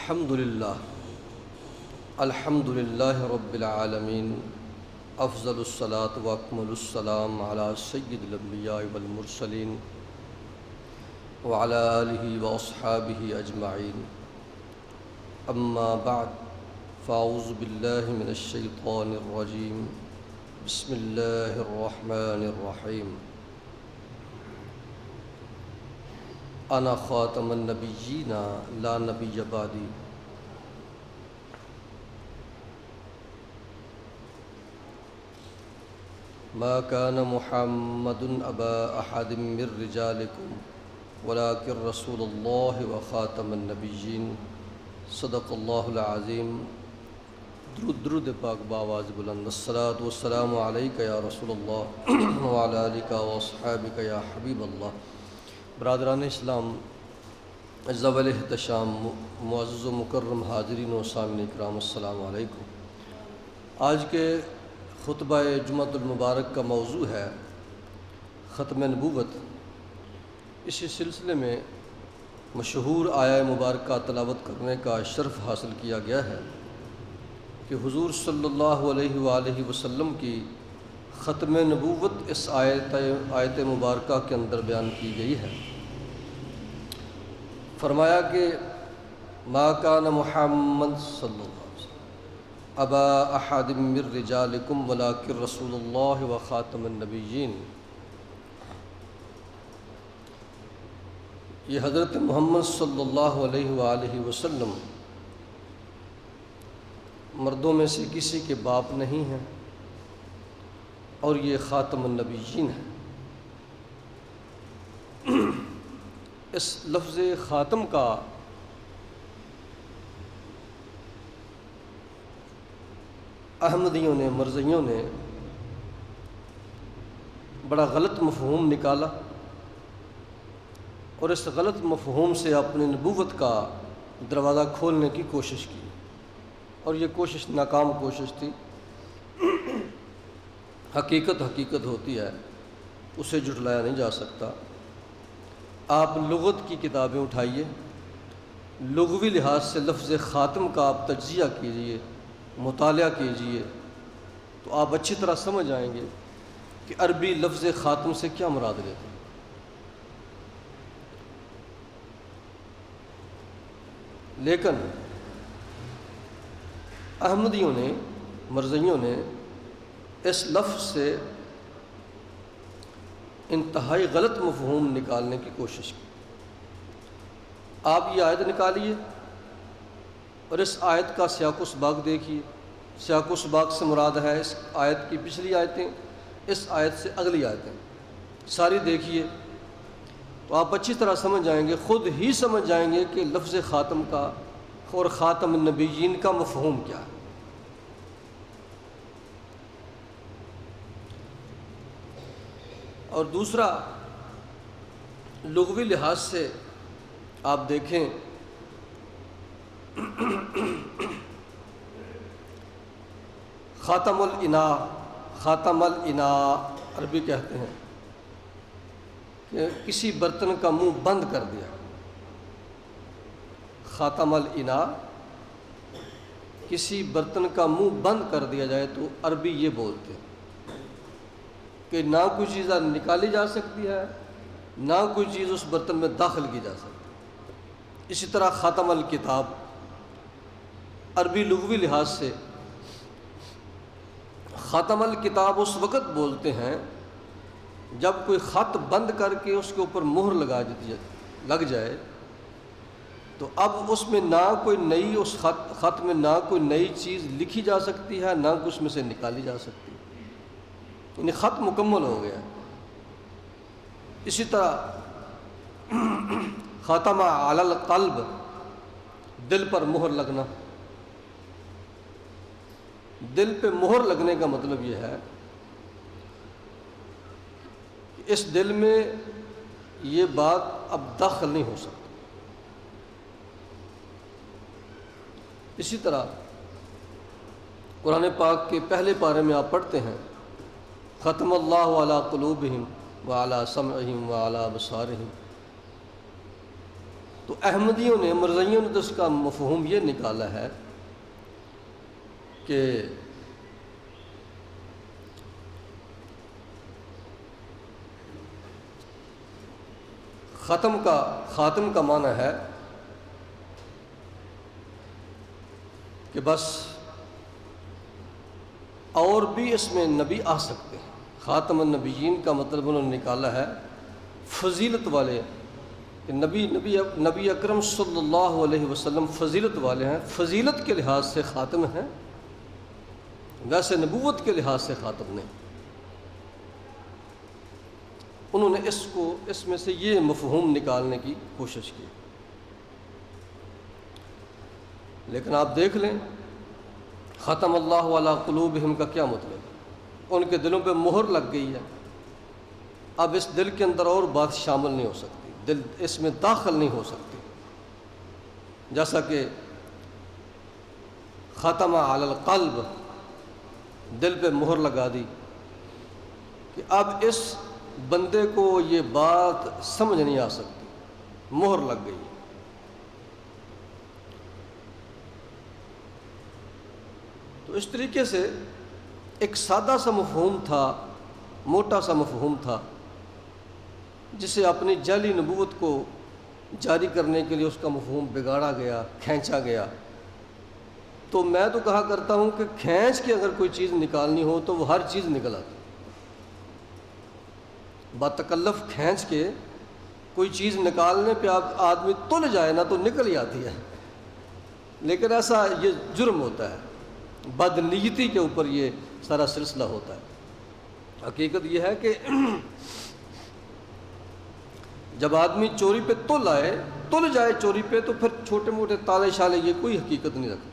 الحمد للہ رب العالمین، افضل الصلاۃ و اکمل السلام علی سید الانبیاء والمرسلین وعلی آلہ واصحابہ اجمعین، اما بعد فاعوذ باللہ من الشیطان الرجیم، بسم اللہ الرحمن الرحیم۔ انا خاتم النبیین لا نبی بعدی۔ ما كان محمد ابا احد من رجالكم ولكن رسول الله وخاتم النبیین، صدق اللہ العظیم۔ درود پاک بآواز بلند، الصلاۃ والسلام علیک یا رسول اللہ وعلی آلک واصحابک یا حبیب اللہ۔ برادران اسلام، ذوی احتشام، معزز و مکرم حاضرین و سامعین اکرام، السلام علیکم۔ آج کے خطبہ جمعۃ المبارک کا موضوع ہے ختم نبوت۔ اسی سلسلے میں مشہور آیہ مبارکہ تلاوت کرنے کا شرف حاصل کیا گیا ہے کہ حضور صلی اللہ علیہ وآلہ وسلم کی ختم نبوت اس آیت مبارکہ کے اندر بیان کی گئی ہے۔ فرمایا کہ ما کان محمد صلی اللہ علیہ وسلم ابا احد من رجالکم ولکن رسول اللہ وخاتم النبیین۔ یہ حضرت محمد صلی اللہ علیہ وآلہ وسلم مردوں میں سے کسی کے باپ نہیں ہیں اور یہ خاتم النبیین ہے۔ اس لفظ خاتم کا احمدیوں نے، مرزیوں نے بڑا غلط مفہوم نکالا اور اس غلط مفہوم سے اپنی نبوت کا دروازہ کھولنے کی کوشش کی، اور یہ کوشش ناکام کوشش تھی۔ حقیقت ہوتی ہے، اسے جھٹلایا نہیں جا سکتا۔ آپ لغت کی کتابیں اٹھائیے، لغوی لحاظ سے لفظ خاتم کا آپ تجزیہ کیجئے، مطالعہ کیجئے، تو آپ اچھی طرح سمجھ آئیں گے کہ عربی لفظ خاتم سے کیا مراد لیتے ہیں۔ لیکن احمدیوں نے، مرزیوں نے اس لفظ سے انتہائی غلط مفہوم نکالنے کی کوشش کی۔ آپ یہ آیت نکالیے اور اس آیت کا سیاق و سباق دیکھیے۔ سیاق و سباق سے مراد ہے اس آیت کی پچھلی آیتیں، اس آیت سے اگلی آیتیں ساری دیکھیے، تو آپ اچھی طرح سمجھ جائیں گے، خود ہی سمجھ جائیں گے کہ لفظ خاتم کا اور خاتم النبیین کا مفہوم کیا ہے۔ اور دوسرا، لغوی لحاظ سے آپ دیکھیں خاتم الاناء عربی کہتے ہیں کہ کسی برتن کا منہ بند کر دیا۔ خاتم الاناء، کسی برتن کا منہ بند کر دیا جائے تو عربی یہ بولتے ہیں کہ نہ کوئی چیز نکالی جا سکتی ہے، نہ کوئی چیز اس برتن میں داخل کی جا سکتی۔ اسی طرح خاتم الکتاب، عربی لغوی لحاظ سے خاتم الکتاب اس وقت بولتے ہیں جب کوئی خط بند کر کے اس کے اوپر مہر لگ جائے، تو اب اس میں نہ کوئی نئی، اس خط میں نہ کوئی نئی چیز لکھی جا سکتی ہے، نہ کوئی اس میں سے نکالی جا سکتی ہے، یعنی خط مکمل ہو گیا۔ اسی طرح خاتم علی القلب، دل پر مہر لگنا۔ دل پہ مہر لگنے کا مطلب یہ ہے کہ اس دل میں یہ بات اب داخل نہیں ہو سکتی۔ اسی طرح قرآن پاک کے پہلے پارے میں آپ پڑھتے ہیں ختم اللہ علی قلوبہم وعلی سمعہم وعلی ابصارہم، تو احمدیوں نے، مرزائیوں نے تو اس کا مفہوم یہ نکالا ہے کہ خاتم کا معنی ہے کہ بس اور بھی اس میں نبی آ سکتے ہیں۔ خاتم النبیین کا مطلب انہوں نے نکالا ہے فضیلت والے، کہ نبی اکرم صلی اللہ علیہ وسلم فضیلت والے ہیں، فضیلت کے لحاظ سے خاتم ہیں، ویسے نبوت کے لحاظ سے خاتم نہیں۔ انہوں نے اس میں سے یہ مفہوم نکالنے کی کوشش کی، لیکن آپ دیکھ لیں ختم اللہ علی قلوبہم کا کیا مطلب ہے؟ ان کے دلوں پہ مہر لگ گئی ہے، اب اس دل کے اندر اور بات شامل نہیں ہو سکتی، دل اس میں داخل نہیں ہو سکتی، جیسا کہ ختم علی القلب، دل پہ مہر لگا دی کہ اب اس بندے کو یہ بات سمجھ نہیں آ سکتی، مہر لگ گئی۔ تو اس طریقے سے ایک سادہ سا مفہوم تھا، موٹا سا مفہوم تھا، جسے اپنی جعلی نبوت کو جاری کرنے کے لیے اس کا مفہوم بگاڑا گیا، کھینچا گیا۔ تو میں تو کہا کرتا ہوں کہ کھینچ کے اگر کوئی چیز نکالنی ہو تو وہ ہر چیز نکل آتی، باتکلف کھینچ کے کوئی چیز نکالنے پہ آدمی تل جائے نا تو نکل ہی آتی ہے، لیکن ایسا یہ جرم ہوتا ہے، بدنیتی کے اوپر یہ سارا سلسلہ ہوتا ہے۔ حقیقت یہ ہے کہ جب آدمی چوری پہ تل جائے چوری پہ، تو پھر چھوٹے موٹے تالے شالے یہ کوئی حقیقت نہیں رکھتے،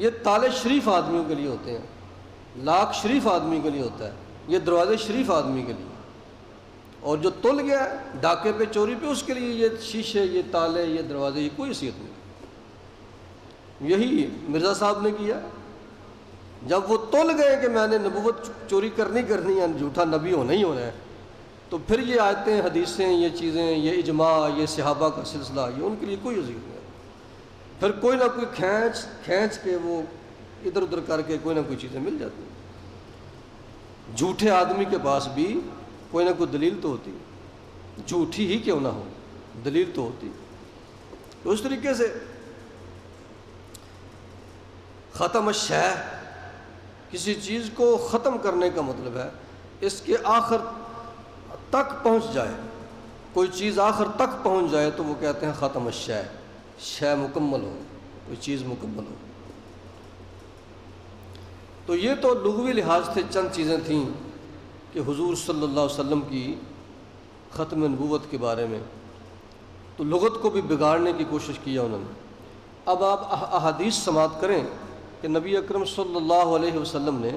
یہ تالے شریف آدمیوں کے لیے ہوتے ہیں، لاک شریف آدمی کے لیے ہوتا ہے، یہ دروازے شریف آدمی کے لیے، اور جو تل گیا ڈاکے پہ چوری پہ، اس کے لیے یہ شیشے، یہ تالے، یہ دروازے، یہ کوئی حیثیت نہیں۔ یہی مرزا صاحب نے کیا، جب وہ تل گئے کہ میں نے نبوت چوری کرنی ہے، جھوٹا نبی ہونا ہی ہونا ہے، تو پھر یہ آیتیں، حدیثیں، یہ چیزیں، یہ اجماع، یہ صحابہ کا سلسلہ، یہ ان کے لیے کوئی حیثیت نہیں ہے۔ پھر کوئی نہ کوئی کھینچ کے وہ ادھر ادھر کر کے کوئی نہ کوئی چیزیں مل جاتی ہیں۔ جھوٹے آدمی کے پاس بھی کوئی نہ کوئی دلیل تو ہوتی، جھوٹی ہی کیوں نہ ہو، دلیل تو ہوتی۔ تو اس طریقے سے ختم الشیء، کسی چیز کو ختم کرنے کا مطلب ہے اس کے آخر تک پہنچ جائے، کوئی چیز آخر تک پہنچ جائے تو وہ کہتے ہیں ختم الشیء، شے مکمل ہو، کوئی چیز مکمل ہو۔ تو یہ تو لغوی لحاظ سے چند چیزیں تھیں کہ حضور صلی اللہ علیہ وسلم کی ختم نبوت کے بارے میں، تو لغت کو بھی بگاڑنے کی کوشش کیا انہوں نے۔ اب آپ احادیث سماعت کریں کہ نبی اکرم صلی اللہ علیہ وسلم نے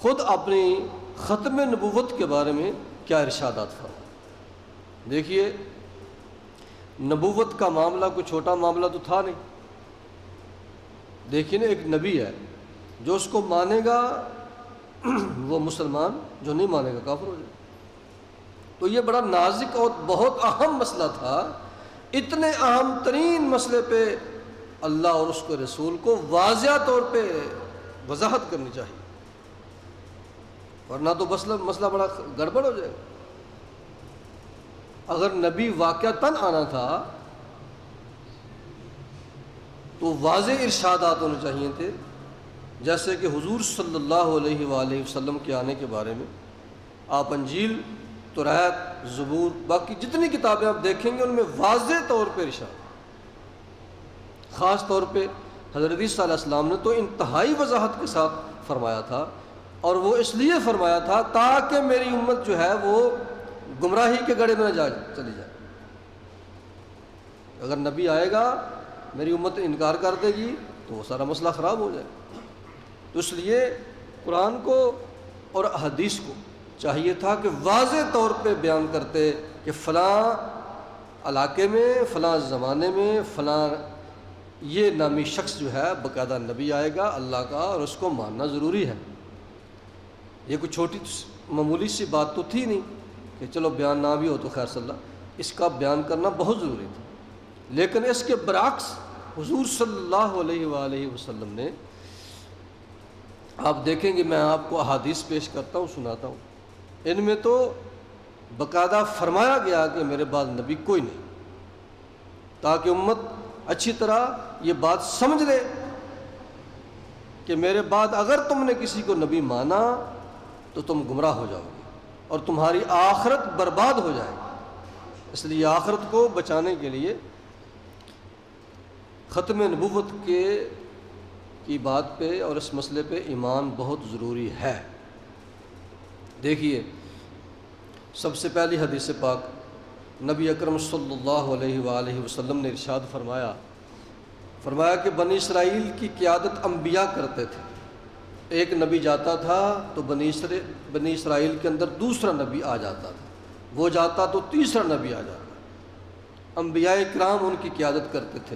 خود اپنی ختم نبوت کے بارے میں کیا ارشادات فرمائے۔ دیکھیے، نبوت کا معاملہ کوئی چھوٹا معاملہ تو تھا نہیں۔ دیکھیے نا، ایک نبی ہے، جو اس کو مانے گا وہ مسلمان، جو نہیں مانے گا کافر ہو جائے۔ تو یہ بڑا نازک اور بہت اہم مسئلہ تھا، اتنے اہم ترین مسئلے پہ اللہ اور اس کے رسول کو واضح طور پہ وضاحت کرنی چاہیے، ورنہ تو مسئلہ بڑا گڑبڑ ہو جائے گا۔ اگر نبی واقعتاً آنا تھا تو واضح ارشادات ہونے چاہیے تھے، جیسے کہ حضور صلی اللہ علیہ وآلہ وسلم کے آنے کے بارے میں آپ انجیل، توریت، زبور، باقی جتنی کتابیں آپ دیکھیں گے ان میں واضح طور پہ ارشاد، خاص طور پہ حضرت عیسیٰ علیہ السلام نے تو انتہائی وضاحت کے ساتھ فرمایا تھا، اور وہ اس لیے فرمایا تھا تاکہ میری امت جو ہے وہ گمراہی کے گڑھے میں نہ چلی جائے۔ اگر نبی آئے گا، میری امت انکار کر دے گی تو وہ سارا مسئلہ خراب ہو جائے۔ تو اس لیے قرآن کو اور حدیث کو چاہیے تھا کہ واضح طور پہ بیان کرتے کہ فلاں علاقے میں، فلاں زمانے میں، فلاں یہ نامی شخص جو ہے باقاعدہ نبی آئے گا اللہ کا، اور اس کو ماننا ضروری ہے۔ یہ کوئی چھوٹی معمولی سی بات تو تھی نہیں کہ چلو بیان نہ بھی ہو تو خیر صلی اللہ، اس کا بیان کرنا بہت ضروری تھا۔ لیکن اس کے برعکس حضور صلی اللہ علیہ وآلہ وسلم نے، آپ دیکھیں گے میں آپ کو احادیث پیش کرتا ہوں، سناتا ہوں، ان میں تو باقاعدہ فرمایا گیا کہ میرے بعد نبی کوئی نہیں، تاکہ امت اچھی طرح یہ بات سمجھ لے کہ میرے بعد اگر تم نے کسی کو نبی مانا تو تم گمراہ ہو جاؤ گے اور تمہاری آخرت برباد ہو جائے گی۔ اس لیے آخرت کو بچانے کے لیے ختم نبوت کی بات پہ اور اس مسئلے پہ ایمان بہت ضروری ہے۔ دیکھیے، سب سے پہلی حدیث پاک نبی اکرم صلی اللہ علیہ وآلہ وسلم نے ارشاد فرمایا کہ بنی اسرائیل کی قیادت انبیاء کرتے تھے۔ ایک نبی جاتا تھا تو بنی اسرائیل کے اندر دوسرا نبی آ جاتا تھا، وہ جاتا تو تیسرا نبی آ جاتا۔ انبیاء کرام ان کی قیادت کرتے تھے۔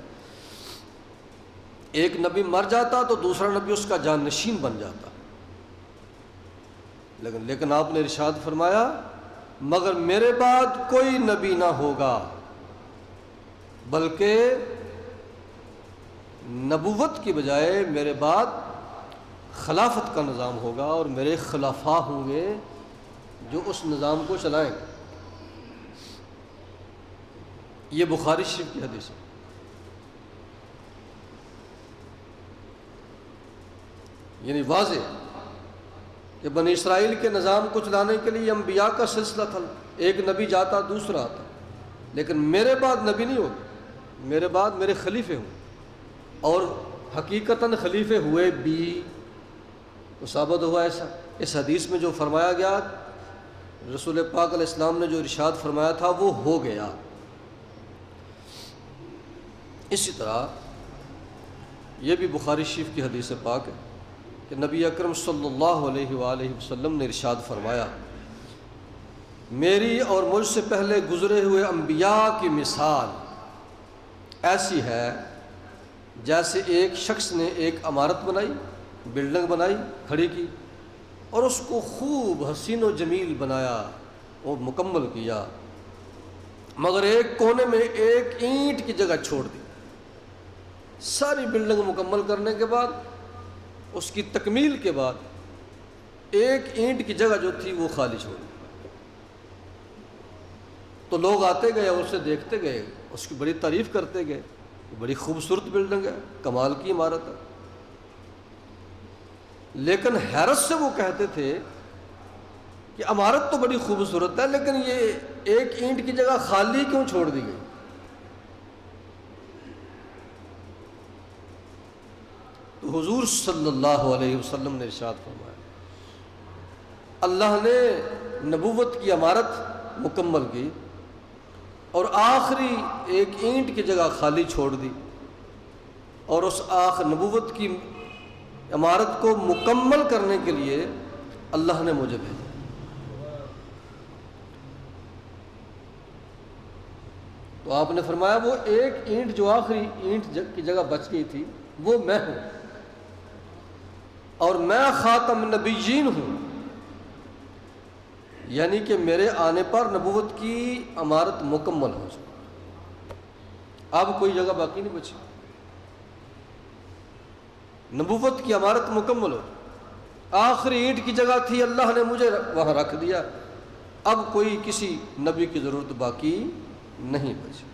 ایک نبی مر جاتا تو دوسرا نبی اس کا جانشین بن جاتا، لیکن آپ نے ارشاد فرمایا مگر میرے بعد کوئی نبی نہ ہوگا، بلکہ نبوت کی بجائے میرے بعد خلافت کا نظام ہوگا اور میرے خلفاء ہوں گے جو اس نظام کو چلائیں گے۔ یہ بخاری شریف کی حدیث ہے۔ یعنی واضح کہ بنی اسرائیل کے نظام کو چلانے کے لیے انبیاء کا سلسلہ تھا، ایک نبی جاتا دوسرا آتا، لیکن میرے بعد نبی نہیں ہوگا، میرے بعد میرے خلیفے ہوں۔ اور حقیقتاً خلیفے ہوئے بھی، تو ثابت ہوا ایسا اس حدیث میں جو فرمایا گیا، رسول پاک علیہ السلام نے جو ارشاد فرمایا تھا وہ ہو گیا۔ اسی طرح یہ بھی بخاری شریف کی حدیث پاک ہے کہ نبی اکرم صلی اللہ علیہ وآلہ وسلم نے ارشاد فرمایا میری اور مجھ سے پہلے گزرے ہوئے انبیاء کی مثال ایسی ہے جیسے ایک شخص نے ایک عمارت بنائی، بلڈنگ بنائی، کھڑی کی، اور اس کو خوب حسین و جمیل بنایا اور مکمل کیا، مگر ایک کونے میں ایک اینٹ کی جگہ چھوڑ دی۔ ساری بلڈنگ مکمل کرنے کے بعد، اس کی تکمیل کے بعد ایک اینٹ کی جگہ جو تھی وہ خالی چھوڑی۔ تو لوگ آتے گئے اور اسے دیکھتے گئے، اس کی بڑی تعریف کرتے گئے، بڑی خوبصورت بلڈنگ ہے، کمال کی عمارت ہے، لیکن حیرت سے وہ کہتے تھے کہ عمارت تو بڑی خوبصورت ہے لیکن یہ ایک اینٹ کی جگہ خالی کیوں چھوڑ دی گئی؟ تو حضور صلی اللہ علیہ وسلم نے ارشاد فرمایا اللہ نے نبوت کی عمارت مکمل کی اور آخری ایک اینٹ کی جگہ خالی چھوڑ دی، اور اس نبوت کی عمارت کو مکمل کرنے کے لیے اللہ نے مجھے بھیجا۔ تو آپ نے فرمایا وہ ایک اینٹ جو آخری اینٹ کی جگہ بچ گئی تھی وہ میں ہوں، اور میں خاتم النبیین ہوں، یعنی کہ میرے آنے پر نبوت کی عمارت مکمل ہو جائے، اب کوئی جگہ باقی نہیں بچی، نبوت کی عمارت مکمل ہو، آخری اینٹ کی جگہ تھی، اللہ نے مجھے وہاں رکھ دیا، اب کوئی کسی نبی کی ضرورت باقی نہیں بچی۔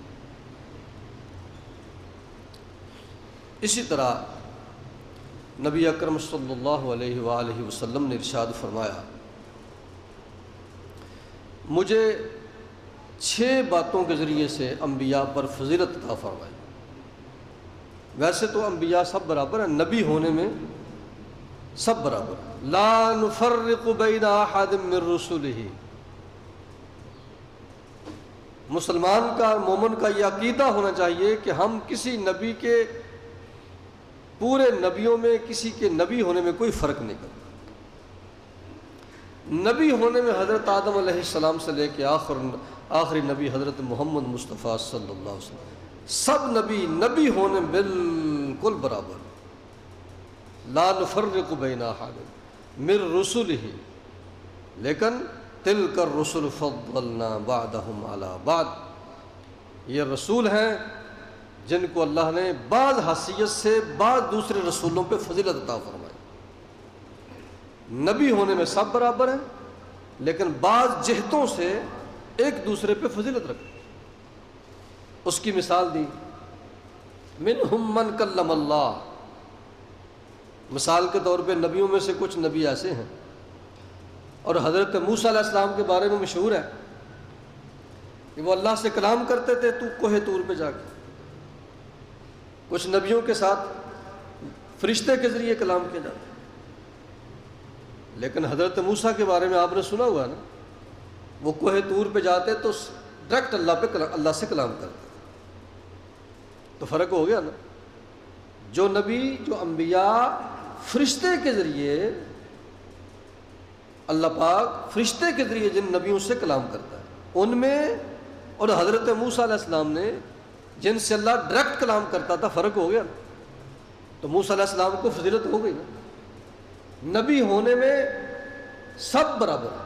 اسی طرح نبی اکرم صلی اللہ علیہ وآلہ وسلم نے ارشاد فرمایا مجھے 6 باتوں کے ذریعے سے انبیاء پر فضیلت عطا فرمائی۔ ویسے تو انبیاء سب برابر ہیں، نبی ہونے میں سب برابر ہیں، لا نفرق بین احد من رسلہ، مسلمان کا، مومن کا یہ عقیدہ ہونا چاہیے کہ ہم کسی نبی کے، پورے نبیوں میں کسی کے نبی ہونے میں کوئی فرق نہیں کرتا۔ نبی ہونے میں حضرت آدم علیہ السلام سے لے کے آخری نبی حضرت محمد مصطفیٰ صلی اللہ علیہ وسلم، سب نبی ہونے بالکل برابر، لا نفرق بین احد من رسلہ، لیکن تلک الرسل فضلنا بعضهم علی بعض، یہ رسول ہیں جن کو اللہ نے بعض حیثیت سے بعض دوسرے رسولوں پہ فضیلت عطا فرمائی۔ نبی ہونے میں سب برابر ہیں، لیکن بعض جہتوں سے ایک دوسرے پہ فضیلت رکھتے۔ اس کی مثال دی، منہم من کلم اللہ، مثال کے طور پہ نبیوں میں سے کچھ نبی ایسے ہیں، اور حضرت موسیٰ علیہ السلام کے بارے میں مشہور ہے کہ وہ اللہ سے کلام کرتے تھے تو کوہ طور پہ جا کے۔ کچھ نبیوں کے ساتھ فرشتے کے ذریعے کلام کیا جاتا ہے، لیکن حضرت موسیٰ کے بارے میں آپ نے سنا ہوا نا، وہ کوہ طور پہ جاتے تو ڈائریکٹ اللہ سے کلام کرتے، تو فرق ہو گیا نا۔ جو نبی، جو انبیاء فرشتے کے ذریعے، اللہ پاک فرشتے کے ذریعے جن نبیوں سے کلام کرتا ہے ان میں، اور حضرت موسیٰ علیہ السلام نے جن سے اللہ ڈائریکٹ کلام کرتا تھا، فرق ہو گیا نا۔ تو موسیٰ علیہ السلام کو فضیلت ہو گئی نا۔ نبی ہونے میں سب برابر ہے،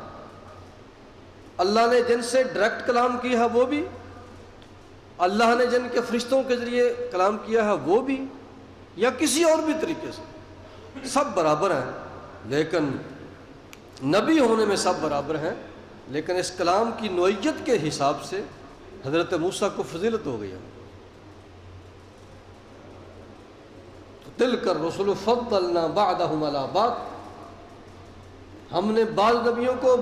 اللہ نے جن سے ڈائریکٹ کلام کیا ہے وہ بھی، اللہ نے جن کے فرشتوں کے ذریعے کلام کیا ہے وہ بھی، یا کسی اور بھی طریقے سے، سب برابر ہیں۔ لیکن نبی ہونے میں سب برابر ہیں، لیکن اس کلام کی نوعیت کے حساب سے حضرت موسیٰ کو فضیلت ہو گئی ہے۔ تلک الرسل فضلنا بعضهم علی بعض، ہم نے بعض نبیوں کو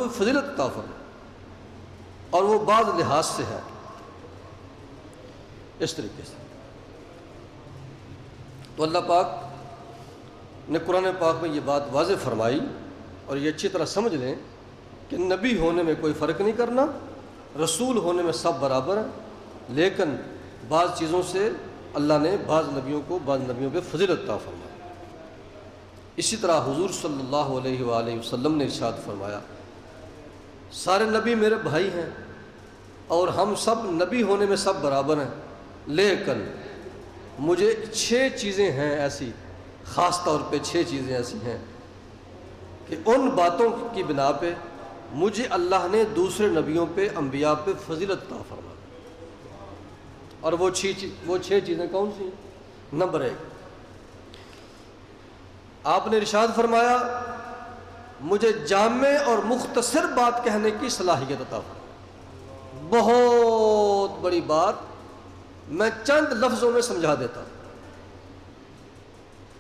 فضیلت عطا فرمائی، اور وہ بعض لحاظ سے ہے، اس طریقے سے۔ تو اللہ پاک نے قرآن پاک میں یہ بات واضح فرمائی، اور یہ اچھی طرح سمجھ لیں کہ نبی ہونے میں کوئی فرق نہیں کرنا، رسول ہونے میں سب برابر ہیں، لیکن بعض چیزوں سے اللہ نے بعض نبیوں پہ فضیلت عطا فرمائی۔ اسی طرح حضور صلی اللہ علیہ وآلہ وسلم نے ارشاد فرمایا، سارے نبی میرے بھائی ہیں، اور ہم سب نبی ہونے میں سب برابر ہیں، لیکن مجھے 6 چیزیں ہیں ایسی، خاص طور پہ 6 چیزیں ایسی ہیں کہ ان باتوں کی بنا پہ مجھے اللہ نے دوسرے نبیوں پہ، انبیاء پہ فضیلت عطا فرمائی۔ اور وہ 6 چیزیں کون سی ہیں؟ نمبر 1، آپ نے ارشاد فرمایا مجھے جامع اور مختصر بات کہنے کی صلاحیت عطا فرمائی۔ بہت بڑی بات میں چند لفظوں میں سمجھا دیتا ہوں۔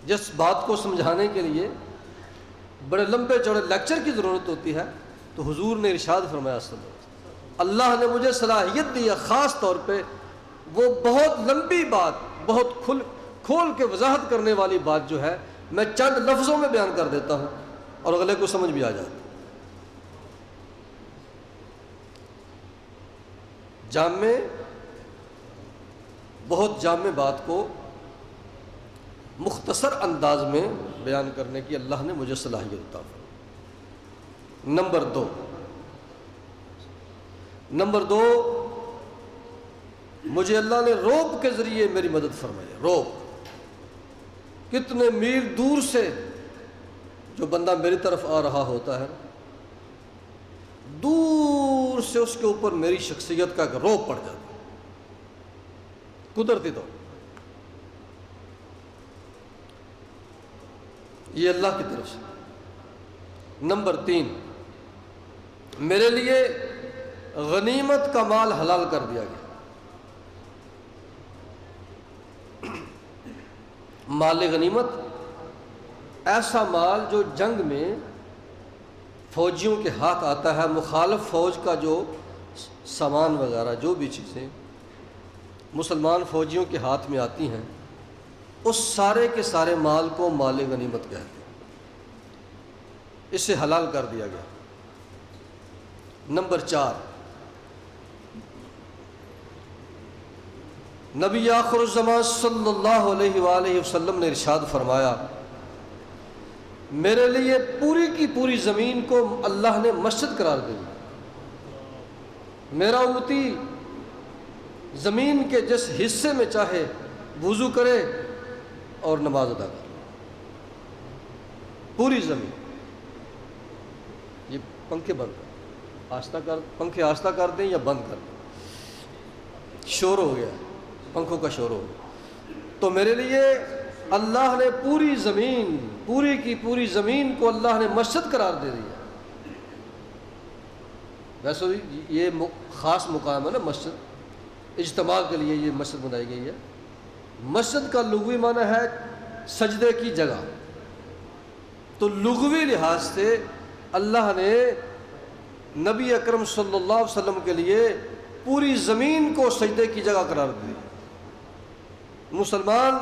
جس بات کو سمجھانے کے لیے بڑے لمبے چوڑے لیکچر کی ضرورت ہوتی ہے، تو حضور نے ارشاد فرمایا صلی اللہ علیہ وسلم، اللہ نے مجھے صلاحیت دی ہے خاص طور پہ وہ بہت لمبی بات، بہت کھول کے وضاحت کرنے والی بات جو ہے میں چند لفظوں میں بیان کر دیتا ہوں اور اگلے کو سمجھ بھی آ جاتا ہے۔ بہت جامع بات کو مختصر انداز میں بیان کرنے کی اللہ نے مجھے صلاحیت عطا فرمائی۔ نمبر دو، مجھے اللہ نے روب کے ذریعے میری مدد فرمائی۔ روب، کتنے میل دور سے جو بندہ میری طرف آ رہا ہوتا ہے، دور سے اس کے اوپر میری شخصیت کا روب پڑ جاتا ہے، قدرتی طور۔ یہ اللہ کی طرف سے۔ نمبر 3، میرے لیے غنیمت کا مال حلال کر دیا گیا۔ مال غنیمت ایسا مال جو جنگ میں فوجیوں کے ہاتھ آتا ہے، مخالف فوج کا جو سامان وغیرہ، جو بھی چیزیں مسلمان فوجیوں کے ہاتھ میں آتی ہیں، اس سارے کے سارے مال کو مال غنیمت کہتے ہیں۔ اسے حلال کر دیا گیا۔ نمبر 4، نبی آخر الزمان صلی اللہ علیہ وآلہ وسلم نے ارشاد فرمایا، میرے لیے پوری کی پوری زمین کو اللہ نے مسجد قرار دے دی۔ میرا امتی زمین کے جس حصے میں چاہے وضو کرے اور نماز ادا کرے، پوری زمین۔ یہ پنکھے بند کر، پنکھے آہستہ کر دیں یا بند کر دیں، شور ہو گیا۔ پنکھوں کا شور ہو گیا۔ تو میرے لیے اللہ نے پوری زمین، پوری کی پوری زمین کو اللہ نے مسجد قرار دے دیا۔ ویسے یہ خاص مقام ہے نا مسجد، اجتماع کے لیے یہ مسجد بنائی گئی ہے۔ مسجد کا لغوی معنی ہے سجدے کی جگہ، تو لغوی لحاظ سے اللہ نے نبی اکرم صلی اللہ علیہ وسلم کے لیے پوری زمین کو سجدے کی جگہ قرار دی۔ مسلمان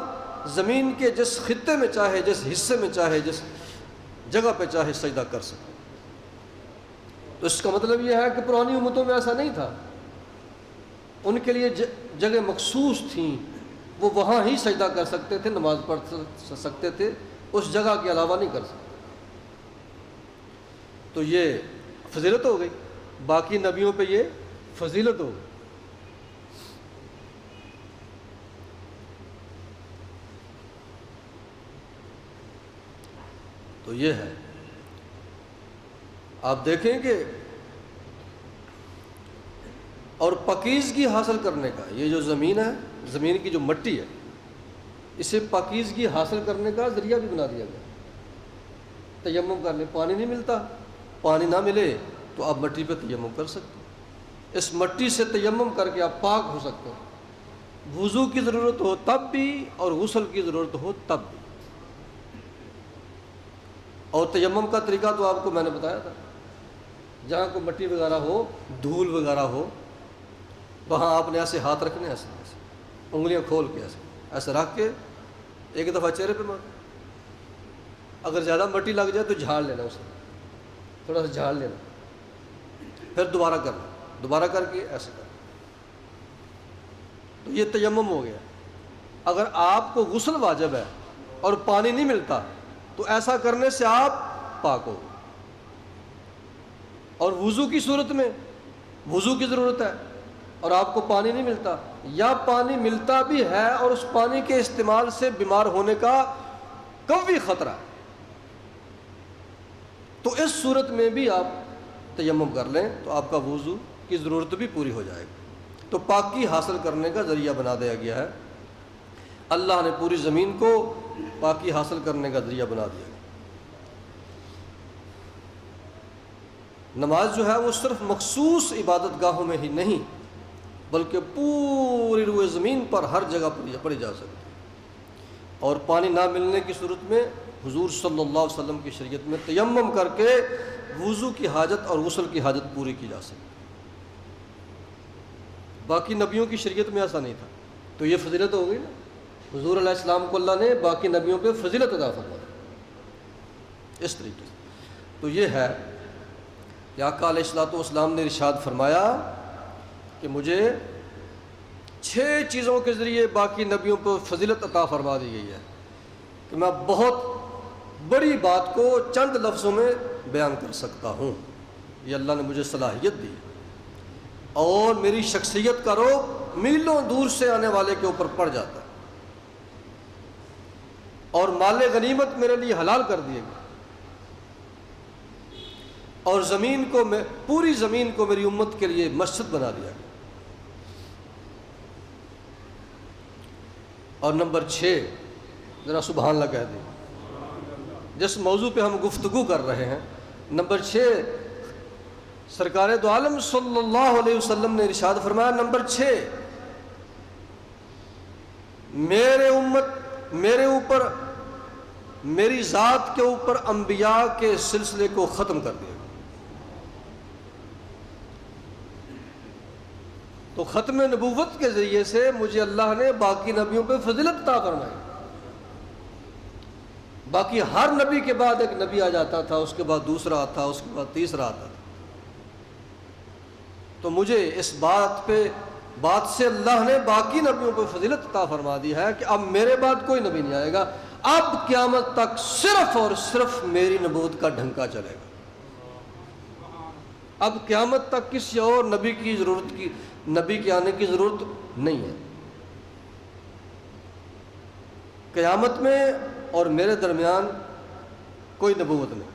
زمین کے جس خطے میں چاہے، جس حصے میں چاہے، جس جگہ پہ چاہے سجدہ کر سکے۔ تو اس کا مطلب یہ ہے کہ پرانی امتوں میں ایسا نہیں تھا، ان کے لیے جگہ مخصوص تھیں، وہ وہاں ہی سجدہ کر سکتے تھے، نماز پڑھ سکتے تھے، اس جگہ کے علاوہ نہیں کر سکتے۔ تو یہ فضیلت ہو گئی، باقی نبیوں پہ یہ فضیلت ہو گئی۔ تو یہ ہے، آپ دیکھیں کہ اور پاکیزگی حاصل کرنے کا، یہ جو زمین ہے، زمین کی جو مٹی ہے، اسے پاکیزگی حاصل کرنے کا ذریعہ بھی بنا دیا گیا۔ تیمم کرنے، پانی نہیں ملتا، پانی نہ ملے تو آپ مٹی پہ تیمم کر سکتے ہیں، اس مٹی سے تیمم کر کے آپ پاک ہو سکتے ہیں۔ وضو کی ضرورت ہو تب بھی اور غسل کی ضرورت ہو تب بھی۔ اور تیمم کا طریقہ تو آپ کو میں نے بتایا تھا، جہاں کو مٹی وغیرہ ہو، دھول وغیرہ ہو، وہاں آپ نے ایسے ہاتھ رکھنے، ایسے انگلیاں کھول کے ایسے رکھ کے ایک دفعہ چہرے پہ مار، اگر زیادہ مٹی لگ جائے تو جھاڑ لینا، اسے تھوڑا سا جھاڑ لینا، پھر دوبارہ کرنا، دوبارہ کر کے ایسے کرنا۔ تو یہ تیمم ہو گیا۔ اگر آپ کو غسل واجب ہے اور پانی نہیں ملتا تو ایسا کرنے سے آپ پاک ہو۔ اور وضو کی صورت میں وضو کی ضرورت ہے اور آپ کو پانی نہیں ملتا، یا پانی ملتا بھی ہے اور اس پانی کے استعمال سے بیمار ہونے کا قوی خطرہ ہے، تو اس صورت میں بھی آپ تیمم کر لیں تو آپ کا وضو کی ضرورت بھی پوری ہو جائے گی۔ تو پاکی حاصل کرنے کا ذریعہ بنا دیا گیا ہے، اللہ نے پوری زمین کو پاکی حاصل کرنے کا ذریعہ بنا دیا گیا۔ نماز جو ہے وہ صرف مخصوص عبادت گاہوں میں ہی نہیں بلکہ پوری روئے زمین پر ہر جگہ پڑھی جا سکتی ہے۔ اور پانی نہ ملنے کی صورت میں حضور صلی اللہ علیہ وسلم کی شریعت میں تیمم کر کے وضو کی حاجت اور غسل کی حاجت پوری کی جا سکتی ہے۔ باقی نبیوں کی شریعت میں ایسا نہیں تھا، تو یہ فضیلت ہو گئی نا، حضور علیہ السلام کو اللہ نے باقی نبیوں پہ فضیلت عطا فرمائی اس طریقے سے۔ تو یہ ہے کہ آقا علیہ الصلوۃ والسلام نے ارشاد فرمایا کہ مجھے 6 چیزوں کے ذریعے باقی نبیوں پر فضیلت عطا فرما دی گئی ہے کہ میں بہت بڑی بات کو چند لفظوں میں بیان کر سکتا ہوں۔ یہ اللہ نے مجھے صلاحیت دی اور میری شخصیت کا روب میلوں دور سے آنے والے کے اوپر پڑ جاتا ہے، اور مال غنیمت میرے لیے حلال کر دیے گئے، اور زمین کو پوری زمین کو میری امت کے لیے مسجد بنا دیا گیا۔ اور نمبر 6، ذرا سبحان اللہ کہہ دیں، جس موضوع پہ ہم گفتگو کر رہے ہیں، نمبر 6، سرکار دو عالم صلی اللہ علیہ وسلم نے ارشاد فرمایا، نمبر 6، میرے اوپر، میری ذات کے اوپر انبیاء کے سلسلے کو ختم کر دیا۔ تو ختم نبوت کے ذریعے سے مجھے اللہ نے باقی نبیوں پہ فضیلت عطا فرمائی۔ باقی ہر نبی کے بعد ایک نبی آ جاتا تھا، اس کے بعد دوسرا آتا، اس کے بعد تیسرا آتا تھا۔ تو مجھے اس بات سے اللہ نے باقی نبیوں پہ فضیلت عطا فرما دی ہے کہ اب میرے بعد کوئی نبی نہیں آئے گا، اب قیامت تک صرف اور صرف میری نبوت کا ڈھنکا چلے گا۔ اب قیامت تک کسی اور نبی کے آنے کی ضرورت نہیں ہے۔ قیامت میں اور میرے درمیان کوئی نبوت نہیں،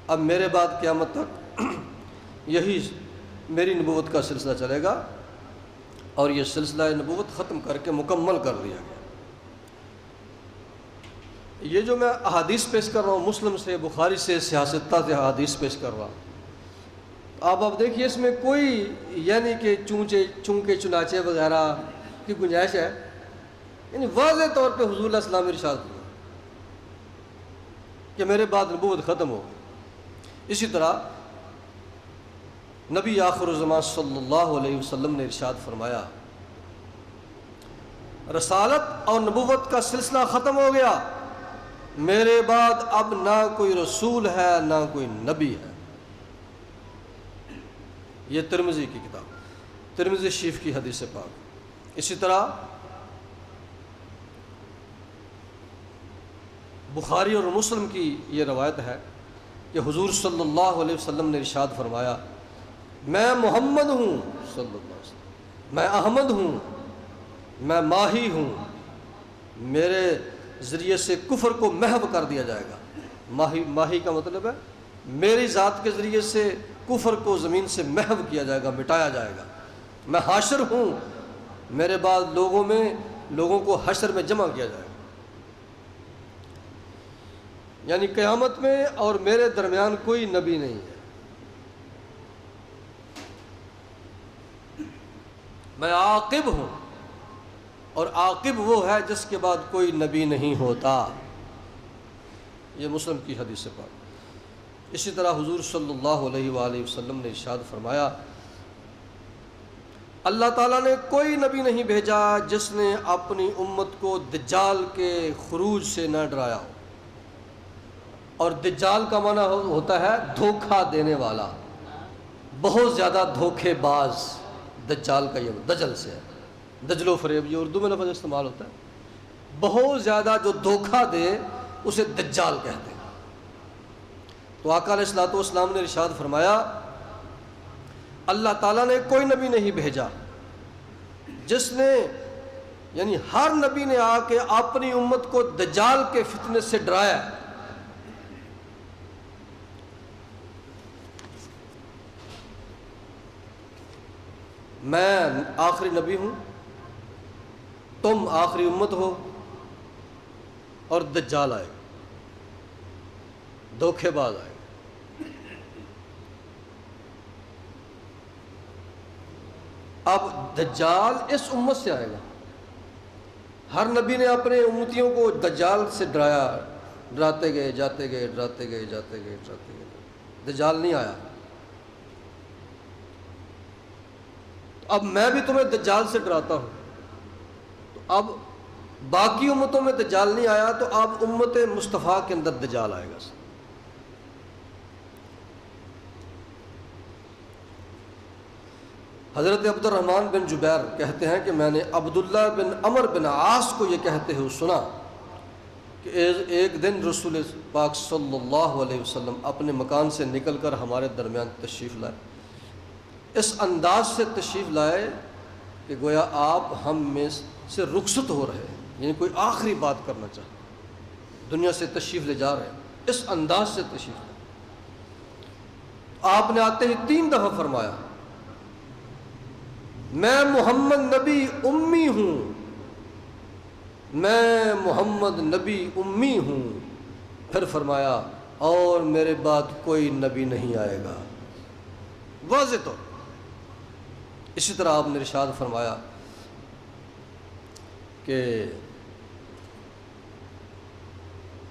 اب میرے بعد قیامت تک یہی میری نبوت کا سلسلہ چلے گا، اور یہ سلسلہ نبوت ختم کر کے مکمل کر دیا گیا۔ یہ جو میں احادیث پیش کر رہا ہوں مسلم سے، بخاری سے، سیاستہ سے احادیث پیش کر رہا ہوں، آپ دیکھیے اس میں کوئی یعنی کہ چونکے چنانچے وغیرہ کی گنجائش ہے، یعنی واضح طور پہ حضور علیہ السلام ارشاد کیا کہ میرے بعد نبوت ختم ہو گئی۔ اسی طرح نبی آخر الزمان صلی اللہ علیہ وسلم نے ارشاد فرمایا رسالت اور نبوت کا سلسلہ ختم ہو گیا، میرے بعد اب نہ کوئی رسول ہے نہ کوئی نبی ہے۔ یہ ترمذی کی کتاب، ترمذی شریف کی حدیث پاک۔ اسی طرح بخاری اور مسلم کی یہ روایت ہے کہ حضور صلی اللہ علیہ وسلم نے ارشاد فرمایا میں محمد ہوں صلی اللہ علیہ وسلم، میں احمد ہوں، میں ماہی ہوں، میرے ذریعے سے کفر کو محو کر دیا جائے گا۔ ماہی کا مطلب ہے میری ذات کے ذریعے سے کفر کو زمین سے محو کیا جائے گا، مٹایا جائے گا۔ میں حاشر ہوں، میرے بعد لوگوں کو حشر میں جمع کیا جائے گا، یعنی قیامت میں اور میرے درمیان کوئی نبی نہیں ہے۔ میں عاقب ہوں، اور عاقب وہ ہے جس کے بعد کوئی نبی نہیں ہوتا۔ یہ مسلم کی حدیث سے پاک۔ اسی طرح حضور صلی اللہ علیہ وآلہ وسلم نے ارشاد فرمایا اللہ تعالیٰ نے کوئی نبی نہیں بھیجا جس نے اپنی امت کو دجال کے خروج سے نہ ڈرایا ہو۔ اور دجال کا معنی ہوتا ہے دھوکہ دینے والا، بہت زیادہ دھوکے باز۔ دجال کا یہ دجل سے ہے، دجل و فریب، یہ اردو میں لفظ استعمال ہوتا ہے۔ بہت زیادہ جو دھوکہ دے اسے دجال کہتے ہیں۔ تو آقا علیہ الصلوۃ والسلام نے ارشاد فرمایا اللہ تعالیٰ نے کوئی نبی نہیں بھیجا جس نے، یعنی ہر نبی نے آ کے اپنی امت کو دجال کے فتنے سے ڈرایا۔ میں آخری نبی ہوں، تم آخری امت ہو، اور دجال آئے گا، دھوکے باز آئے گا۔ اب دجال اس امت سے آئے گا۔ ہر نبی نے اپنے امتیوں کو دجال سے ڈرایا، ڈراتے گئے جاتے گئے، ڈراتے گئے جاتے گئے، ڈراتے گئے، دجال نہیں آیا۔ اب میں بھی تمہیں دجال سے ڈراتا ہوں، تو اب باقی امتوں میں دجال نہیں آیا تو اب امت مصطفیٰ کے اندر دجال آئے گا۔ حضرت عبد الرحمن بن جبیر کہتے ہیں کہ میں نے عبداللہ بن عمر بن عاص کو یہ کہتے ہوئے سنا کہ ایک دن رسول پاک صلی اللہ علیہ وسلم اپنے مکان سے نکل کر ہمارے درمیان تشریف لائے، اس انداز سے تشریف لائے کہ گویا آپ ہم میں سے رخصت ہو رہے ہیں، یعنی کوئی آخری بات کرنا چاہتے، دنیا سے تشریف لے جا رہے ہیں، اس انداز سے تشریف لائے۔ آپ نے آتے ہی 3 دفعہ فرمایا میں محمد نبی امی ہوں، میں محمد نبی امی ہوں، پھر فرمایا اور میرے بعد کوئی نبی نہیں آئے گا، واضح طور۔ اسی طرح آپ نے ارشاد فرمایا کہ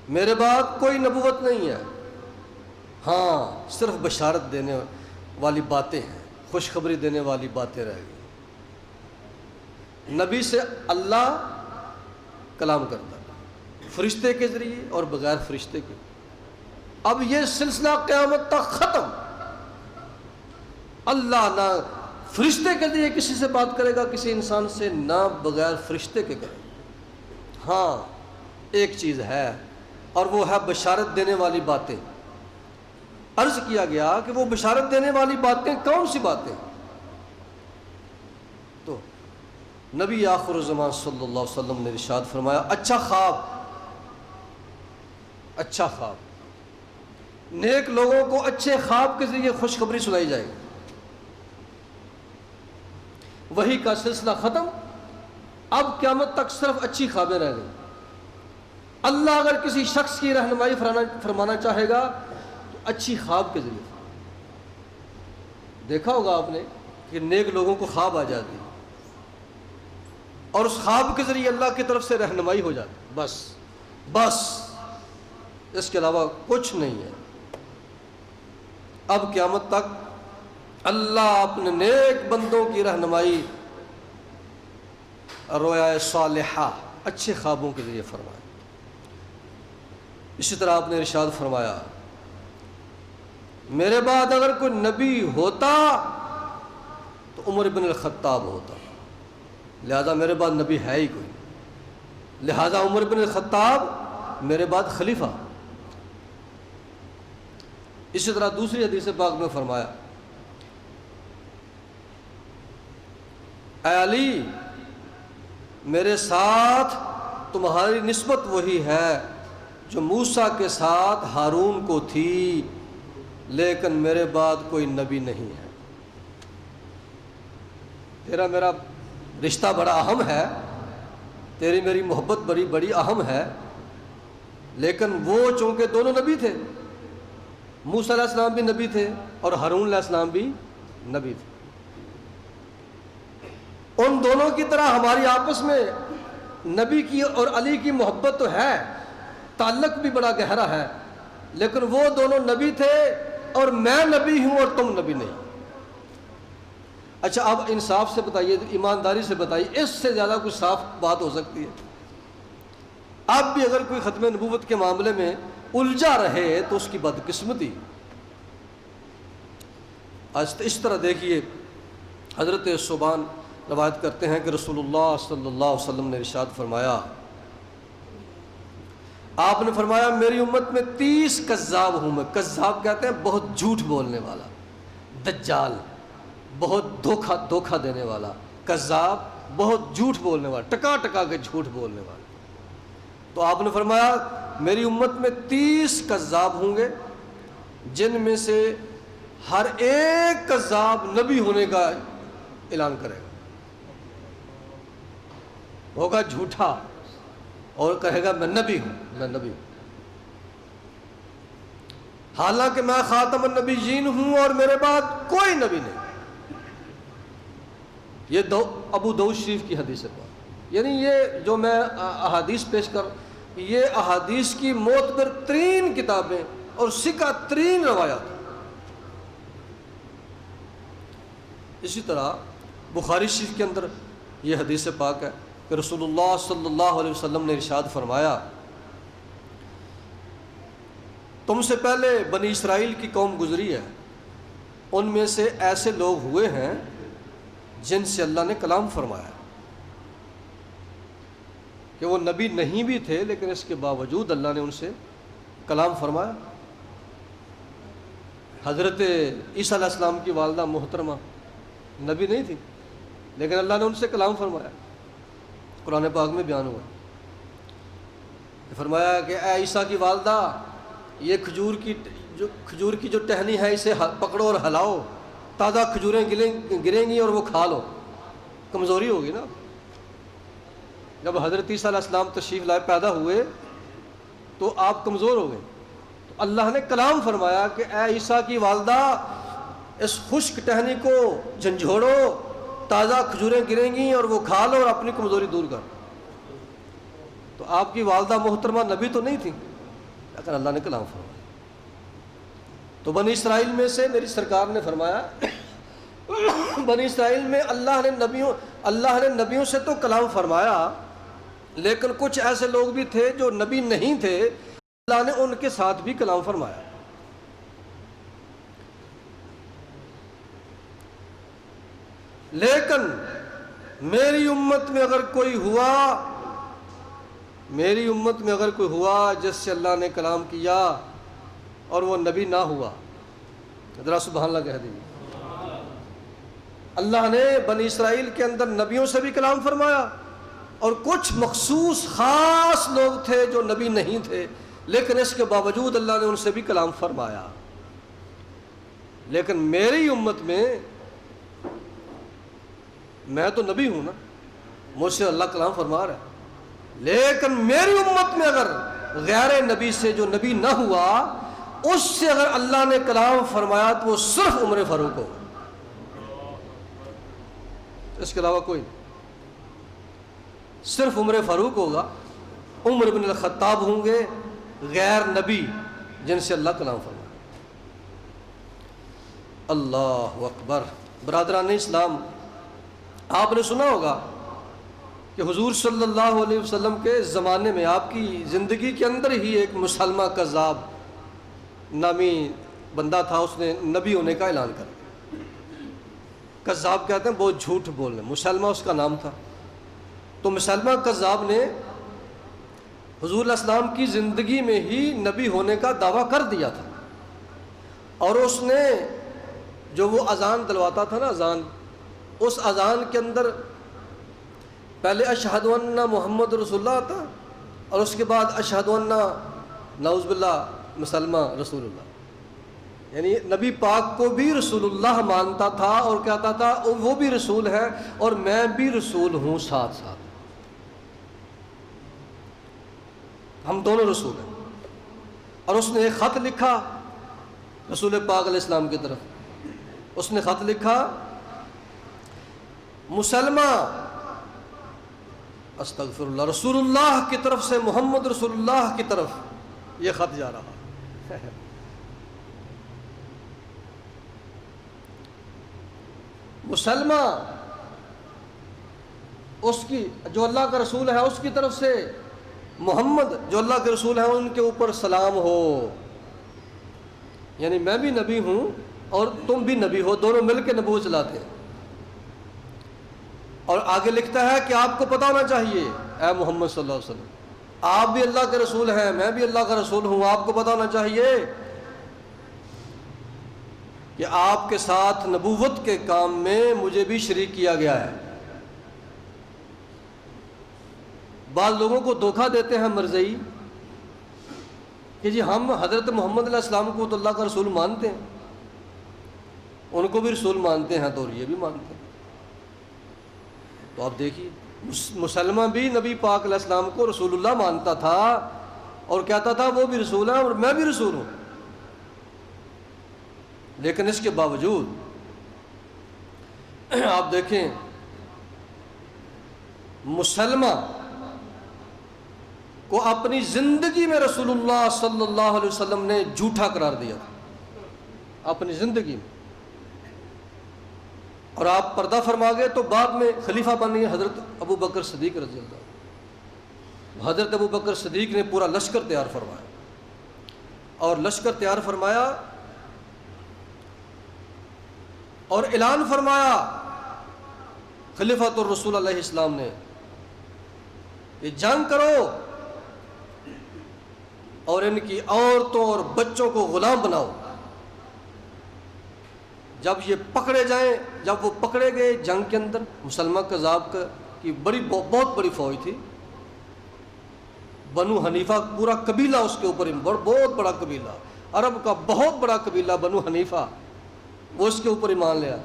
میرے بعد کوئی نبوت نہیں ہے، ہاں صرف بشارت دینے والی باتیں ہیں، خوشخبری دینے والی باتیں رہ گئی۔ نبی سے اللہ کلام کرتا ہے، فرشتے کے ذریعے اور بغیر فرشتے کے۔ اب یہ سلسلہ قیامت تک ختم، اللہ نہ فرشتے کے ذریعے کسی سے بات کرے گا کسی انسان سے، نہ بغیر فرشتے کے کرے گا۔ ہاں ایک چیز ہے اور وہ ہے بشارت دینے والی باتیں۔ عرض کیا گیا کہ وہ بشارت دینے والی باتیں کون سی باتیں؟ تو نبی آخر الزمان صلی اللہ علیہ وسلم نے ارشاد فرمایا اچھا خواب، اچھا خواب، نیک لوگوں کو اچھے خواب کے ذریعے خوشخبری سنائی جائے گی۔ وحی کا سلسلہ ختم، اب قیامت تک صرف اچھی خوابیں رہ گئی۔ اللہ اگر کسی شخص کی رہنمائی فرمانا چاہے گا تو اچھی خواب کے ذریعے۔ دیکھا ہوگا آپ نے کہ نیک لوگوں کو خواب آ جاتی اور اس خواب کے ذریعے اللہ کی طرف سے رہنمائی ہو جاتی، بس اس کے علاوہ کچھ نہیں ہے۔ اب قیامت تک اللہ اپنے نیک بندوں کی رہنمائی رویا صالحہ، اچھے خوابوں کے ذریعے فرمائے۔ اسی طرح آپ نے ارشاد فرمایا میرے بعد اگر کوئی نبی ہوتا تو عمر بن الخطاب ہوتا، لہذا میرے بعد نبی ہے ہی کوئی، لہذا عمر بن الخطاب میرے بعد خلیفہ۔ اسی طرح دوسری حدیث پاک میں فرمایا اے علی میرے ساتھ تمہاری نسبت وہی ہے جو موسیٰ کے ساتھ ہارون کو تھی، لیکن میرے بعد کوئی نبی نہیں ہے۔ تیرا میرا رشتہ بڑا اہم ہے، تیری میری محبت بڑی اہم ہے، لیکن وہ چونکہ دونوں نبی تھے، موسیٰ علیہ السلام بھی نبی تھے اور ہارون علیہ السلام بھی نبی تھے، ان دونوں کی طرح ہماری آپس میں نبی کی اور علی کی محبت تو ہے، تعلق بھی بڑا گہرا ہے، لیکن وہ دونوں نبی تھے اور میں نبی ہوں اور تم نبی نہیں۔ اچھا اب انصاف سے بتائیے، ایمانداری سے بتائیے، اس سے زیادہ کچھ صاف بات ہو سکتی ہے؟ اب بھی اگر کوئی ختم نبوت کے معاملے میں الجھا رہے تو اس کی بدقسمتی۔ اس طرح دیکھیے حضرت صوبان روایت کرتے ہیں کہ رسول اللہ صلی اللہ علیہ وسلم نے ارشاد فرمایا، آپ نے فرمایا میری امت میں 30 کذاب ہوں میں۔ کذاب کہتے ہیں بہت جھوٹ بولنے والا، دجال بہت دھوکہ دینے والا، کذاب بہت جھوٹ بولنے والا، ٹکا کے جھوٹ بولنے والا۔ تو آپ نے فرمایا میری امت میں 30 کذاب ہوں گے، جن میں سے ہر ایک کذاب نبی ہونے کا اعلان کرے گا، ہوگا جھوٹا اور کہے گا میں نبی ہوں، حالانکہ میں خاتم النبیین ہوں اور میرے بعد کوئی نبی نہیں۔ یہ ابو داؤد شریف کی حدیث ہے، یعنی یہ جو میں احادیث پیش کر، یہ احادیث کی معتبر ترین کتابیں اور ثقہ ترین روایات۔ اسی طرح بخاری شریف کے اندر یہ حدیث پاک ہے کہ رسول اللہ صلی اللہ علیہ وسلم نے ارشاد فرمایا تم سے پہلے بنی اسرائیل کی قوم گزری ہے، ان میں سے ایسے لوگ ہوئے ہیں جن سے اللہ نے کلام فرمایا کہ وہ نبی نہیں بھی تھے، لیکن اس کے باوجود اللہ نے ان سے کلام فرمایا۔ حضرت عیسیٰ علیہ السلام کی والدہ محترمہ نبی نہیں تھی، لیکن اللہ نے ان سے کلام فرمایا۔ قرآن پاک میں بیان ہوا، فرمایا کہ اے عیسیٰ کی والدہ، یہ کھجور کی جو ٹہنی ہے اسے پکڑو اور ہلاؤ، تازہ کھجوریں گریں گی اور وہ کھا لو۔ کمزوری ہوگی نا، جب حضرت عیسیٰ علیہ السلام تشریف لائے پیدا ہوئے تو آپ کمزور ہو گئے، تو اللہ نے کلام فرمایا کہ اے عیسیٰ کی والدہ، اس خشک ٹہنی کو جھنجھوڑو، تازہ کھجوریں گریں گی اور وہ کھا لو اور اپنی کمزوری دور کر۔ تو آپ کی والدہ محترمہ نبی تو نہیں تھی، لیکن اللہ نے کلام فرمایا۔ تو بنی اسرائیل میں سے میری سرکار نے فرمایا بنی اسرائیل میں اللہ نے نبیوں سے تو کلام فرمایا، لیکن کچھ ایسے لوگ بھی تھے جو نبی نہیں تھے، اللہ نے ان کے ساتھ بھی کلام فرمایا۔ لیکن میری امت میں اگر کوئی ہوا جس سے اللہ نے کلام کیا اور وہ نبی نہ ہوا، ذرا سبحان اللہ کہہ دیجیے۔ اللہ نے بنی اسرائیل کے اندر نبیوں سے بھی کلام فرمایا، اور کچھ مخصوص خاص لوگ تھے جو نبی نہیں تھے، لیکن اس کے باوجود اللہ نے ان سے بھی کلام فرمایا۔ لیکن میری امت میں میں تو نبی ہوں نا، مجھ سے اللہ کلام فرما رہا ہے، لیکن میری امت میں اگر غیر نبی سے جو نبی نہ ہوا اس سے اگر اللہ نے کلام فرمایا تو وہ صرف عمر فاروق ہوگا، اس کے علاوہ کوئی نہیں، صرف عمر فاروق ہوگا، عمر بن الخطاب ہوں گے غیر نبی جن سے اللہ کلام فرمایا۔ اللہ اکبر۔ برادران اسلام، آپ نے سنا ہوگا کہ حضور صلی اللہ علیہ وسلم کے زمانے میں آپ کی زندگی کے اندر ہی ایک مسلمہ کذاب نامی بندہ تھا، اس نے نبی ہونے کا اعلان کر دیا۔ کذاب کہتے ہیں بہت جھوٹ بولنے، مسلمہ اس کا نام تھا۔ تو مسلمہ کذاب نے حضور علیہ السلام کی زندگی میں ہی نبی ہونے کا دعویٰ کر دیا تھا، اور اس نے جو وہ اذان دلواتا تھا نا، اذان، اس اذان کے اندر پہلے اشہد ان محمد رسول اللہ تھا، اور اس کے بعد اشہد ان نعوذ باللہ مسلمہ رسول اللہ، یعنی نبی پاک کو بھی رسول اللہ مانتا تھا اور کہتا تھا وہ بھی رسول ہے اور میں بھی رسول ہوں، ساتھ ساتھ ہم دونوں رسول ہیں۔ اور اس نے ایک خط لکھا رسول پاک علیہ السلام کی طرف، اس نے خط لکھا مسلمہ استغفر اللہ رسول اللہ کی طرف سے محمد رسول اللہ کی طرف یہ خط جا رہا۔ مسلمہ اس کی جو اللہ کا رسول ہے اس کی طرف سے، محمد جو اللہ کے رسول ہیں ان کے اوپر سلام ہو، یعنی میں بھی نبی ہوں اور تم بھی نبی ہو، دونوں مل کے نبوت چلاتے ہیں۔ اور آگے لکھتا ہے کہ آپ کو پتہ ہونا چاہیے اے محمد صلی اللہ علیہ وسلم، آپ بھی اللہ کے رسول ہیں، میں بھی اللہ کا رسول ہوں، آپ کو پتہ ہونا چاہیے کہ آپ کے ساتھ نبوت کے کام میں مجھے بھی شریک کیا گیا ہے۔ بعض لوگوں کو دھوکہ دیتے ہیں مرزئی کہ جی ہم حضرت محمد علیہ السلام کو تو اللہ کا رسول مانتے ہیں، ان کو بھی رسول مانتے ہیں تو یہ بھی مانتے ہیں۔ تو آپ دیکھیے مسلمہ بھی نبی پاک علیہ السلام کو رسول اللہ مانتا تھا اور کہتا تھا وہ بھی رسول ہے اور میں بھی رسول ہوں، لیکن اس کے باوجود آپ دیکھیں مسلمہ کو اپنی زندگی میں رسول اللہ صلی اللہ علیہ وسلم نے جھوٹا قرار دیا تھا اپنی زندگی میں، اور آپ پردہ فرما گئے تو بعد میں خلیفہ بن گئے حضرت ابو بکر صدیق رضی اللہ عنہ۔ حضرت ابو بکر صدیق نے پورا لشکر تیار فرمایا، اور لشکر تیار فرمایا اور اعلان فرمایا خلیفۃ الرسول علیہ السلام نے کہ جنگ کرو اور ان کی عورتوں اور بچوں کو غلام بناؤ۔ جب یہ پکڑے جائیں، جب وہ پکڑے گئے جنگ کے اندر، مسلمہ کذاب کی بہت بڑی فوج تھی، بنو حنیفہ پورا قبیلہ اس کے اوپر، بہت بڑا قبیلہ، عرب کا بہت بڑا قبیلہ بنو حنیفہ، وہ اس کے اوپر ایمان لیا،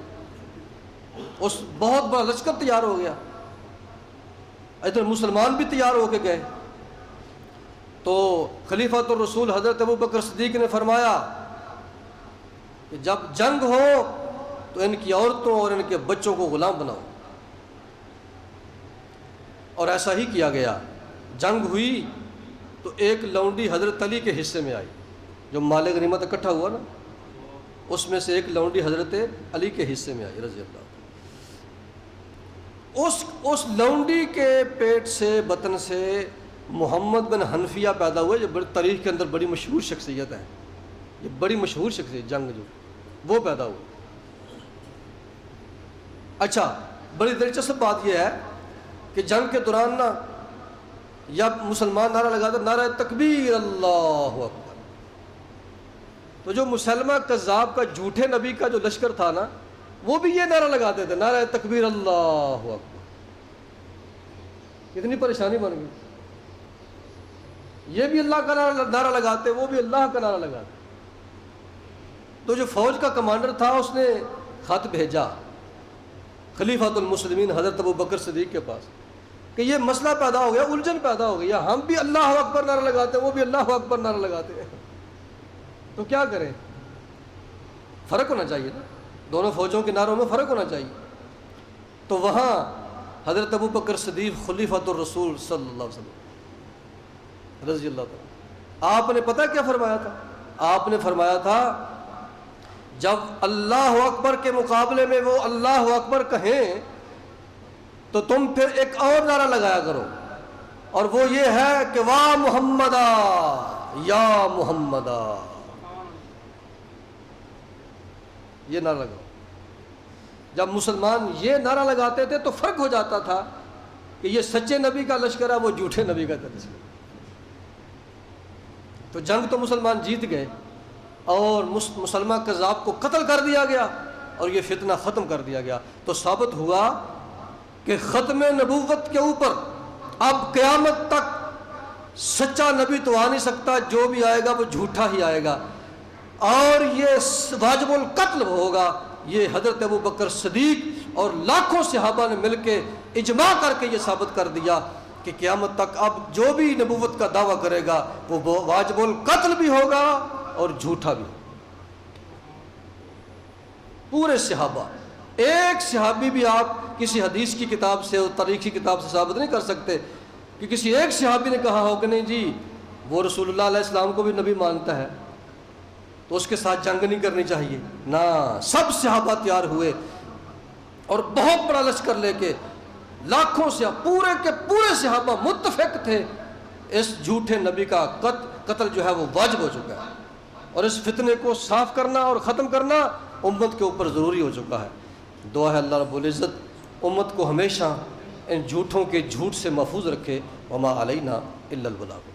اس بہت بڑا لشکر تیار ہو گیا، ادھر مسلمان بھی تیار ہو کے گئے۔ تو خلیفۃ الرسول حضرت ابو بکر صدیق نے فرمایا کہ جب جنگ ہو تو ان کی عورتوں اور ان کے بچوں کو غلام بناؤ، اور ایسا ہی کیا گیا۔ جنگ ہوئی تو ایک لونڈی حضرت علی کے حصے میں آئی، جو مال غنیمت اکٹھا ہوا نا اس میں سے ایک لونڈی حضرت علی کے حصے میں آئی رضی اللہ عنہ۔ اس لونڈی کے پیٹ سے، بطن سے محمد بن حنفیہ پیدا ہوئے، جو بڑی تاریخ کے اندر بڑی مشہور شخصیت ہے، یہ بڑی مشہور شخصیت جنگ جو وہ پیدا ہوئے۔ اچھا، بڑی دلچسپ بات یہ ہے کہ جنگ کے دوران نا یا مسلمان نعرہ لگاتے نعرہ تکبیر اللہ اکبر، تو جو مسلمہ کذاب کا جھوٹے نبی کا جو لشکر تھا نا وہ بھی یہ نعرہ لگاتے تھے، نعرہ تکبیر اللہ اکبر۔ کتنی پریشانی بن گئی، یہ بھی اللہ کا نعرہ لگاتے، وہ بھی اللہ کا نعرہ لگاتے۔ تو جو فوج کا کمانڈر تھا اس نے خط بھیجا خلیفۃ المسلمین حضرت ابو بکر صدیق کے پاس کہ یہ مسئلہ پیدا ہو گیا، الجھن پیدا ہو گیا، ہم بھی اللہ اکبر نعرہ لگاتے ہیں، وہ بھی اللہ اکبر نعرہ لگاتے ہیں، تو کیا کریں؟ فرق ہونا چاہیے نا، دونوں فوجوں کے نعروں میں فرق ہونا چاہیے۔ تو وہاں حضرت ابو بکر صدیق خلیفۃ الرسول صلی اللہ علیہ وسلم رضی اللہ تعالیٰ، آپ نے پتہ کیا فرمایا تھا؟ آپ نے فرمایا تھا جب اللہ اکبر کے مقابلے میں وہ اللہ اکبر کہیں تو تم پھر ایک اور نعرہ لگایا کرو، اور وہ یہ ہے کہ واہ محمدا یا محمدا، یہ نعرہ لگاؤ۔ جب مسلمان یہ نعرہ لگاتے تھے تو فرق ہو جاتا تھا کہ یہ سچے نبی کا لشکر ہے، وہ جھوٹے نبی کا لشکر۔ تو جنگ تو مسلمان جیت گئے اور مسلمان کذاب کو قتل کر دیا گیا اور یہ فتنہ ختم کر دیا گیا۔ تو ثابت ہوا کہ ختم نبوت کے اوپر اب قیامت تک سچا نبی تو آ نہیں سکتا، جو بھی آئے گا وہ جھوٹا ہی آئے گا، اور یہ واجب القتل ہوگا۔ یہ حضرت ابو بکر صدیق اور لاکھوں صحابہ نے مل کے اجماع کر کے یہ ثابت کر دیا کہ قیامت تک اب جو بھی نبوت کا دعویٰ کرے گا وہ واجب القتل بھی ہوگا اور جھوٹا بھی ہوگا۔ پورے صحابہ، ایک صحابی بھی آپ کسی حدیث کی کتاب سے اور تاریخی کتاب سے ثابت نہیں کر سکتے کہ کسی ایک صحابی نے کہا ہو کہ نہیں جی وہ رسول اللہ علیہ السلام کو بھی نبی مانتا ہے تو اس کے ساتھ جنگ نہیں کرنی چاہیے۔ نہ، سب صحابہ تیار ہوئے اور بہت بڑا لشکر لے کے لاکھوں سے پورے کے پورے صحابہ متفق تھے اس جھوٹے نبی کا قتل جو ہے وہ واجب ہو چکا ہے، اور اس فتنے کو صاف کرنا اور ختم کرنا امت کے اوپر ضروری ہو چکا ہے۔ دعا ہے اللہ رب العزت امت کو ہمیشہ ان جھوٹوں کے جھوٹ سے محفوظ رکھے۔ وما علینا الا البلاغ۔